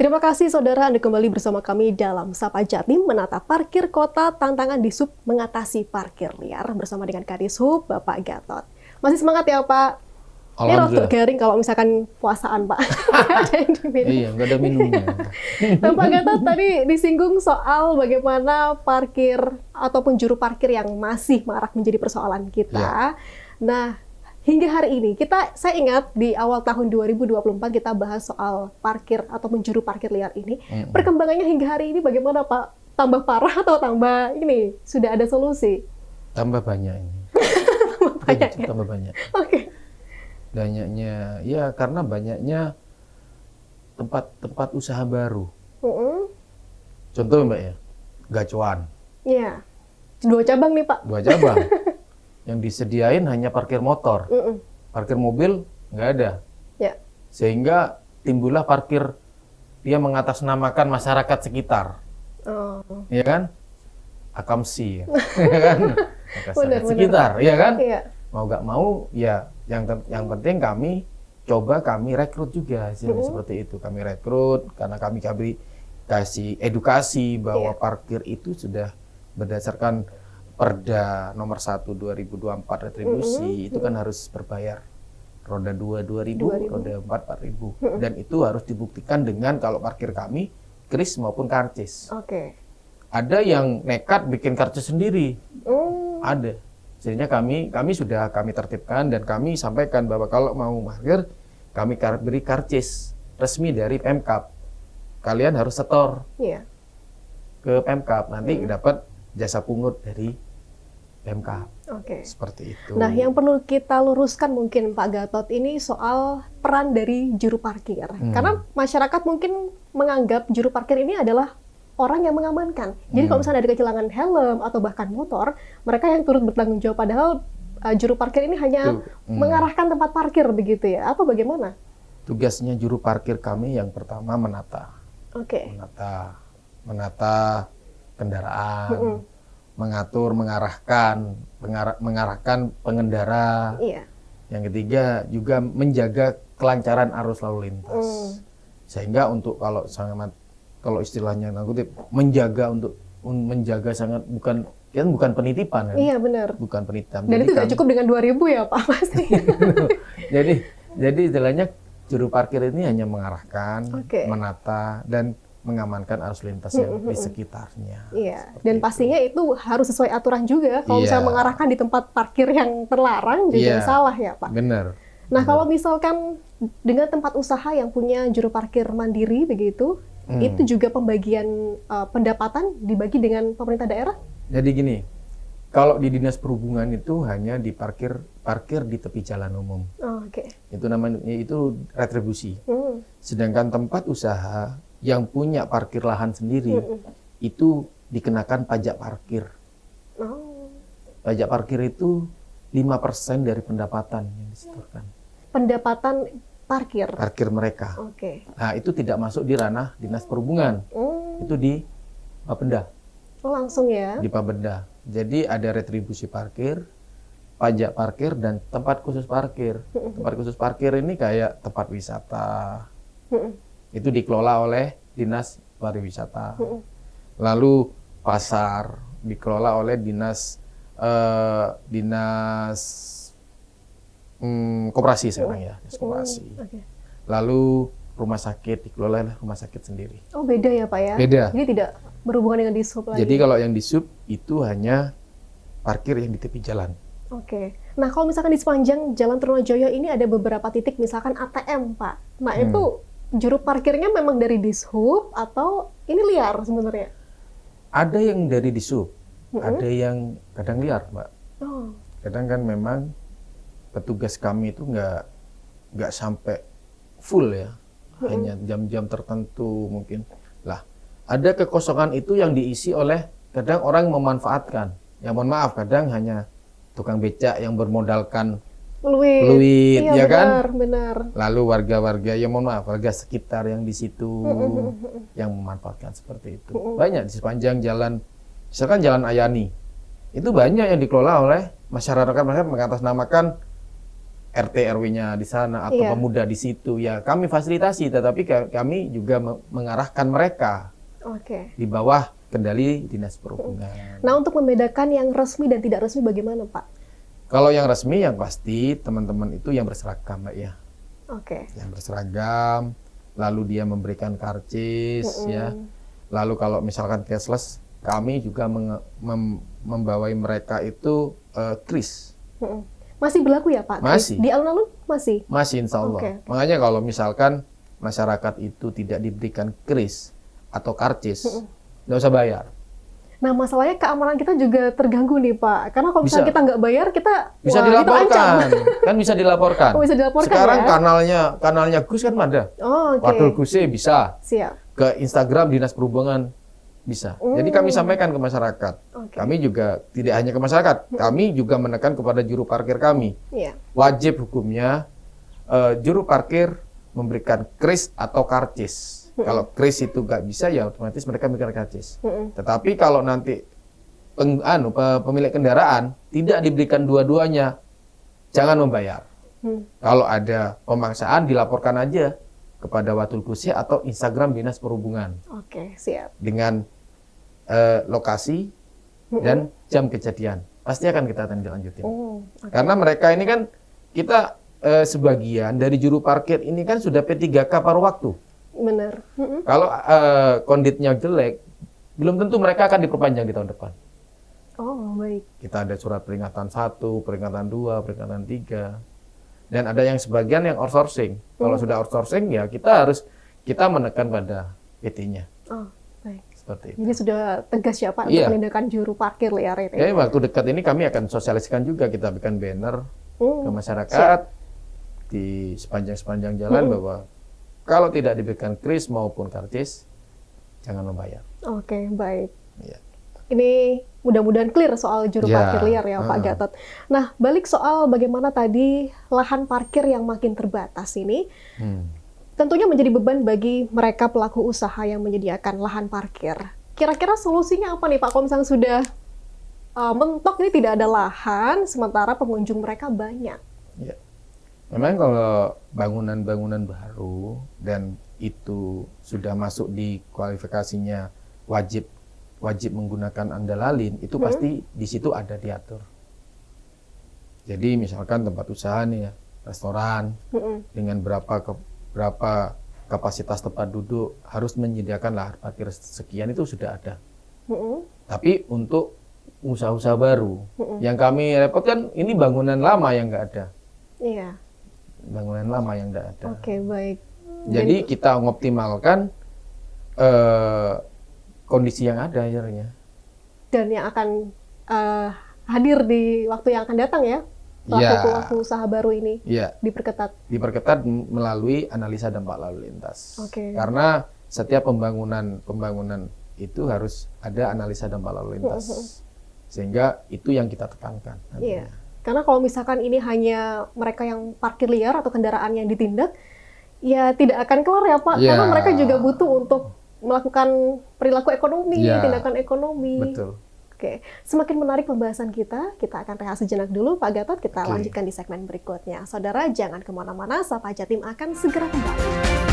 Terima kasih saudara Anda kembali bersama kami dalam Sapa Jatim menata parkir kota tantangan Dishub mengatasi parkir liar bersama dengan Kadishub Bapak Gatot. Masih semangat ya Pak? Ini rotok garing kalau misalkan puasaan Pak. Iya, nggak ada minumnya. Nah, Pak Gatot tadi disinggung soal bagaimana parkir ataupun juru parkir yang masih marak menjadi persoalan kita. Ya. Nah, hingga hari ini saya ingat di awal tahun 2024 kita bahas soal parkir ataupun juru parkir liar ini. Perkembangannya hingga hari ini bagaimana Pak? Tambah parah atau tambah ini sudah ada solusi? Tambah banyak ini. Tambah banyak. Oke. Banyaknya, ya karena banyaknya tempat usaha baru. Contoh Mbak ya, gacuan. Iya. 2 cabang nih Pak. 2 cabang. Yang disediain hanya parkir motor. Parkir mobil nggak ada. Ya. Sehingga timbullah parkir dia mengatasnamakan masyarakat sekitar. Oh. Iya kan? Akamsi. Ya kan? Masyarakat sekitar, iya kan? Iya. Mau nggak mau, ya yang penting kami rekrut juga seperti itu. Kami rekrut karena kami kasih edukasi bahwa parkir itu sudah berdasarkan Perda nomor 1 2024 retribusi itu kan harus berbayar. Roda 2 2.000, roda 4 4.000. Dan itu harus dibuktikan dengan kalau parkir kami kris maupun karcis. Oke. Ada yang nekat bikin karcis sendiri. Ada. Jadinya kami sudah tertibkan dan kami sampaikan bahwa kalau mau parkir kami beri karcis resmi dari Pemkab. Kalian harus setor ke Pemkab, nanti dapat jasa pungut dari Pemkab. Oke. Seperti itu. Nah, yang perlu kita luruskan mungkin Pak Gatot ini soal peran dari juru parkir. Karena masyarakat mungkin menganggap juru parkir ini adalah orang yang mengamankan. Jadi kalau misalnya ada kehilangan helm atau bahkan motor, mereka yang turut bertanggung jawab. Padahal juru parkir ini hanya mengarahkan tempat parkir begitu ya. Apa bagaimana? Tugasnya juru parkir kami yang pertama menata. Oke. Menata kendaraan, mengatur, mengarahkan pengendara. Iya. Yang ketiga juga menjaga kelancaran arus lalu lintas. Sehingga untuk kalau istilahnya menjaga sangat bukan penitipan kan? Iya benar. Bukan penitipan. Dan itu tidak cukup dengan 2.000 ya Pak pasti. jadi istilahnya juru parkir ini hanya mengarahkan, menata dan mengamankan arus lintas yang di sekitarnya. Iya. Dan pastinya itu harus sesuai aturan juga. Kalau misalnya mengarahkan di tempat parkir yang terlarang juga salah ya Pak. Benar. Nah kalau misalkan dengan tempat usaha yang punya juru parkir mandiri begitu, itu juga pembagian pendapatan dibagi dengan pemerintah daerah? Jadi gini, kalau di Dinas Perhubungan itu hanya di parkir di tepi jalan umum. Oke. Itu namanya retribusi. Sedangkan tempat usaha yang punya parkir lahan sendiri itu dikenakan pajak parkir. Pajak parkir itu 5% dari pendapatan yang disetorkan. Pendapatan parkir mereka. Oke. Nah, itu tidak masuk di ranah Dinas Perhubungan. Itu di Bapenda. Langsung ya? Di Bapenda. Jadi ada retribusi parkir, pajak parkir, dan tempat khusus parkir. Tempat khusus parkir ini kayak tempat wisata. Itu dikelola oleh Dinas Pariwisata. Lalu pasar dikelola oleh Dinas koperasi sekarang ya, koperasi. Lalu rumah sakit dikelola oleh rumah sakit sendiri. Oh beda ya Pak ya? Beda. Jadi tidak berhubungan dengan Dishub lagi. Jadi kalau yang Dishub itu hanya parkir yang di tepi jalan. Oke. Nah kalau misalkan di sepanjang Jalan Trunojoyo ini ada beberapa titik misalkan ATM Pak. Nah itu juru parkirnya memang dari Dishub atau ini liar sebenarnya? Ada yang dari Dishub, ada yang kadang liar Mbak. Kadang kan memang petugas kami itu nggak sampai full ya, hanya jam-jam tertentu mungkin. Lah, ada kekosongan itu yang diisi oleh kadang orang yang memanfaatkan. Ya mohon maaf, kadang hanya tukang becak yang bermodalkan fluid iya, ya benar, kan? Benar. Lalu warga-warga ya mohon maaf, warga sekitar yang di situ yang memanfaatkan seperti itu. Banyak di sepanjang jalan, misalkan Jalan Ayani, itu banyak yang dikelola oleh masyarakat mengatasnamakan RT RW-nya di sana atau Iya. pemuda di situ, ya kami fasilitasi, tetapi kami juga mengarahkan mereka Oke. di bawah kendali Dinas Perhubungan. Nah, untuk membedakan yang resmi dan tidak resmi bagaimana, Pak? Kalau yang resmi yang pasti teman-teman itu yang berseragam, Mbak ya. Oke. Yang berseragam, lalu dia memberikan karcis ya. Lalu kalau misalkan cashless, kami juga membawai mereka itu kris. Masih berlaku ya, Pak? Masih. Di alun-alun masih? Masih, insya Allah. Oke. Makanya kalau misalkan masyarakat itu tidak diberikan kris atau karcis, nggak usah bayar. Nah, masalahnya keamanan kita juga terganggu nih, Pak. Karena kalau misalnya Bisa. kita nggak bayar, kita Bisa wah, dilaporkan, diterancam. kan bisa dilaporkan. Oh, bisa dilaporkan Sekarang ya? kanalnya Gus kan ada. Oh, oke. Wadul Gusnya bisa. Siap. Ke Instagram Dinas Perhubungan bisa. Jadi kami sampaikan ke masyarakat. Oke. Kami juga tidak hanya ke masyarakat, kami juga menekan kepada juru parkir kami. Iya. Wajib hukumnya juru parkir memberikan kris atau karcis. Kalau kris itu nggak bisa, ya otomatis mereka memberikan karcis. Tetapi kalau nanti pemilik kendaraan tidak diberikan dua-duanya, jangan membayar. Kalau ada pemaksaan, dilaporkan aja kepada Wadul Gusya atau Instagram Dinas Perhubungan Oke, siap. dengan lokasi dan jam kejadian. Pasti akan kita tindak lanjutin. Oh, oke. Karena mereka ini kan, kita sebagian dari juru parkir ini kan sudah P3K paruh waktu. Benar. Kalau konditnya jelek, belum tentu mereka akan diperpanjang di tahun depan. Oh, baik. Kita ada surat peringatan 1, peringatan 2, peringatan 3. Dan ada yang sebagian yang outsourcing. Kalau sudah outsourcing, ya kita menekan pada PT-nya. Oh, baik. Seperti itu. Jadi sudah tegas ya, Pak, Iya. untuk penindakan juru parkir liar ini. Ya, waktu dekat ini kami akan sosialisasikan juga, kita bikin banner ke masyarakat di sepanjang jalan bahwa kalau tidak diberikan kris maupun karcis, jangan membayar. Oke, baik. Ya. Ini mudah-mudahan clear soal juru Ya, parkir liar ya, Pak Gatot. Nah, balik soal bagaimana tadi lahan parkir yang makin terbatas ini, tentunya menjadi beban bagi mereka pelaku usaha yang menyediakan lahan parkir. Kira-kira solusinya apa nih, Pak? Kalau misalnya sudah mentok ini tidak ada lahan, sementara pengunjung mereka banyak. Ya. Memang kalau bangunan-bangunan baru dan itu sudah masuk di kualifikasinya wajib menggunakan andalalin, itu pasti di situ ada diatur. Jadi misalkan tempat usaha nih ya, restoran dengan berapa kapasitas tempat duduk harus menyediakan lahan parkir sekian, itu sudah ada. Tapi untuk usaha-usaha baru, yang kami repotkan ini bangunan lama yang nggak ada. Iya. Bangunan lama yang nggak ada. Oke, baik. Jadi kita mengoptimalkan kondisi yang ada akhirnya. Dan yang akan hadir di waktu yang akan datang ya, pelaku usaha baru ini diperketat. Diperketat melalui analisa dampak lalu lintas. Oke. Karena setiap pembangunan itu harus ada analisa dampak lalu lintas. Sehingga itu yang kita tekankan. Iya. Karena kalau misalkan ini hanya mereka yang parkir liar atau kendaraan yang ditindak, ya tidak akan kelar ya, Pak. Iya. Karena mereka juga butuh untuk melakukan perilaku ekonomi, tindakan ekonomi. Betul. Oke, semakin menarik pembahasan kita akan rehat sejenak dulu, Pak Gatot. Kita lanjutkan di segmen berikutnya. Saudara, jangan kemana-mana, Sapa Jatim akan segera kembali.